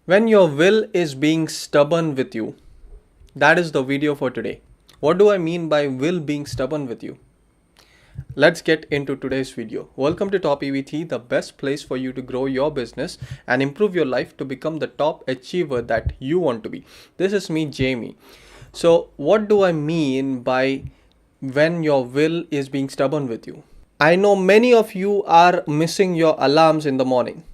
When your will is being stubborn with you. That is the video for today. What do I mean by will being stubborn with you? Let's get into today's video. Welcome to TopEvt, the best place for you to grow your business and improve your life to become the top achiever that you want to be. This is me, Jamie. So, what do I mean by when your will is being stubborn with you? I know many of you are missing your alarms in the morning.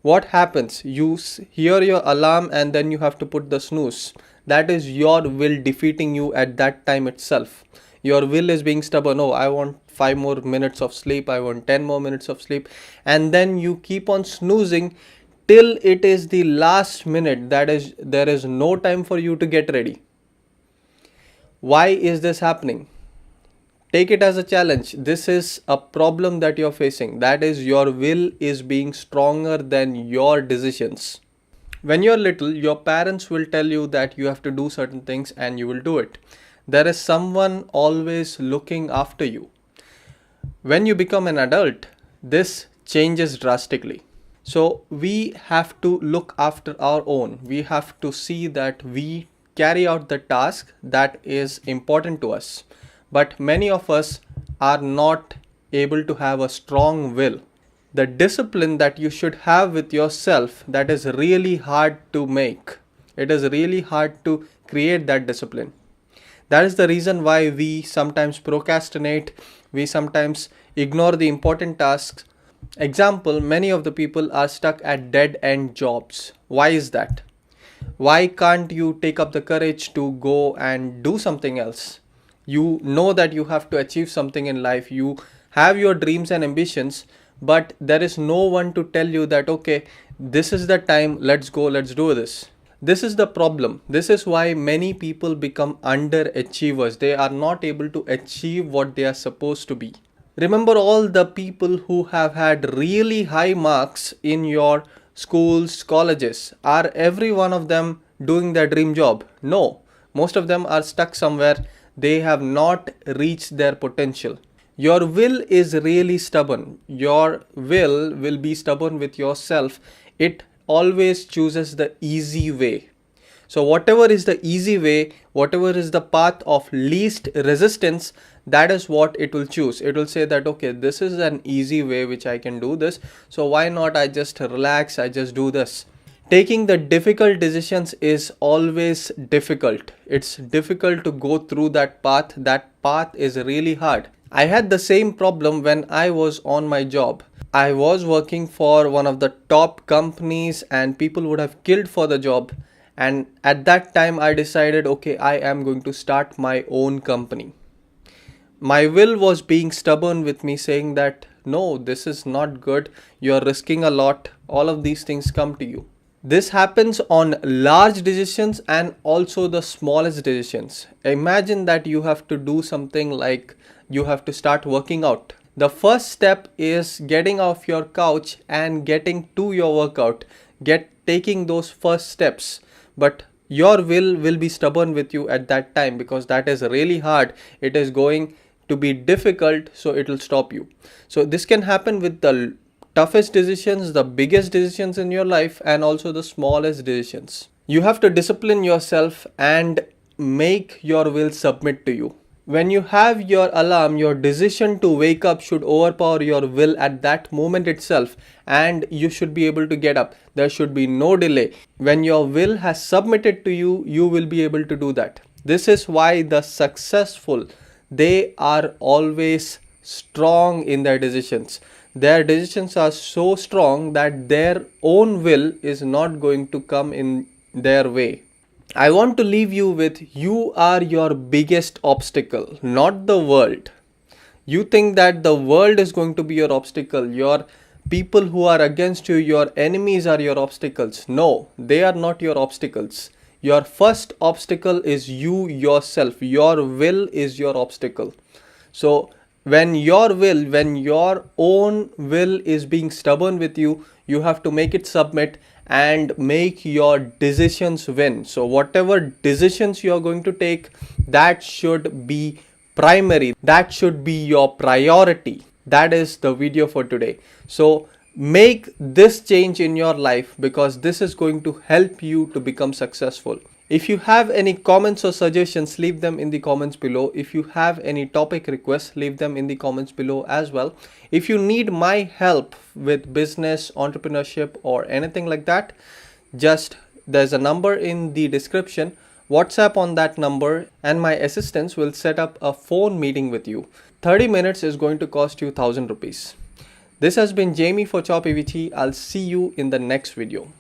What happens? You hear your alarm and then you have to put the snooze. That is your will defeating you at that time itself. Your will is being stubborn. Oh, I want 5 more minutes of sleep. I want 10 more minutes of sleep. And then you keep on snoozing till it is the last minute. That is, there is no time for you to get ready. Why is this happening? Take it as a challenge. This is a problem that you're facing. That is, your will is being stronger than your decisions. When you're little, your parents will tell you that you have to do certain things and you will do it. There is someone always looking after you. When you become an adult, this changes drastically. So we have to look after our own. We have to see that we carry out the task that is important to us. But many of us are not able to have a strong will. The discipline that you should have with yourself, that is really hard to make. It is really hard to create that discipline. That is the reason why we sometimes procrastinate, we sometimes ignore the important tasks. Example, many of the people are stuck at dead-end jobs. Why is that? Why can't you take up the courage to go and do something else? You know that you have to achieve something in life. You have your dreams and ambitions, but there is no one to tell you that, okay, this is the time, let's go, let's do this. This is the problem. This is why many people become underachievers. They are not able to achieve what they are supposed to be. Remember all the people who have had really high marks in your schools, colleges. Are every one of them doing their dream job? No. Most of them are stuck somewhere. They have not reached their potential. Your will is really stubborn. Your will be stubborn with yourself. It always chooses the easy way. So whatever is the easy way, whatever is the path of least resistance, that is what it will choose. It will say that, okay, this is an easy way which I can do this. So why not I just relax, I just do this. Taking the difficult decisions is always difficult. It's difficult to go through that path. That path is really hard. I had the same problem when I was on my job. I was working for one of the top companies and people would have killed for the job. And at that time I decided, okay, I am going to start my own company. My will was being stubborn with me, saying that, no, this is not good. You're risking a lot. All of these things come to you. This happens on large decisions and also the smallest decisions. Imagine that you have to do something like you have to start working out. The first step is getting off your couch and getting to your workout. Taking those first steps. But your will be stubborn with you at that time because that is really hard. It is going to be difficult, so it will stop you. So this can happen with the toughest decisions, the biggest decisions in your life, and also the smallest decisions. You have to discipline yourself and make your will submit to you. When you have your alarm, your decision to wake up should overpower your will at that moment itself, and you should be able to get up. There should be no delay. When your will has submitted to you, you will be able to do that. This is why the successful, they are always strong in their decisions. Their decisions are so strong that their own will is not going to come in their way. I want to leave you with, you are your biggest obstacle, not the world. You think that the world is going to be your obstacle. Your people who are against you, your enemies are your obstacles. No, they are not your obstacles. Your first obstacle is you yourself. Your will is your obstacle. So when your own will is being stubborn with you, you have to make it submit and make your decisions win. So whatever decisions you are going to take, that should be primary. That should be your priority. That is the video for today. So Make this change in your life because this is going to help you to become successful. If you have any comments or suggestions, leave them in the comments below. If you have any topic requests, leave them in the comments below as well. If you need my help with business, entrepreneurship, or anything like that, just there's a number in the description. WhatsApp on that number and my assistants will set up a phone meeting with you. 30 minutes is going to cost you 1000 rupees. This has been Jamie for TopEvt. I'll see you in the next video.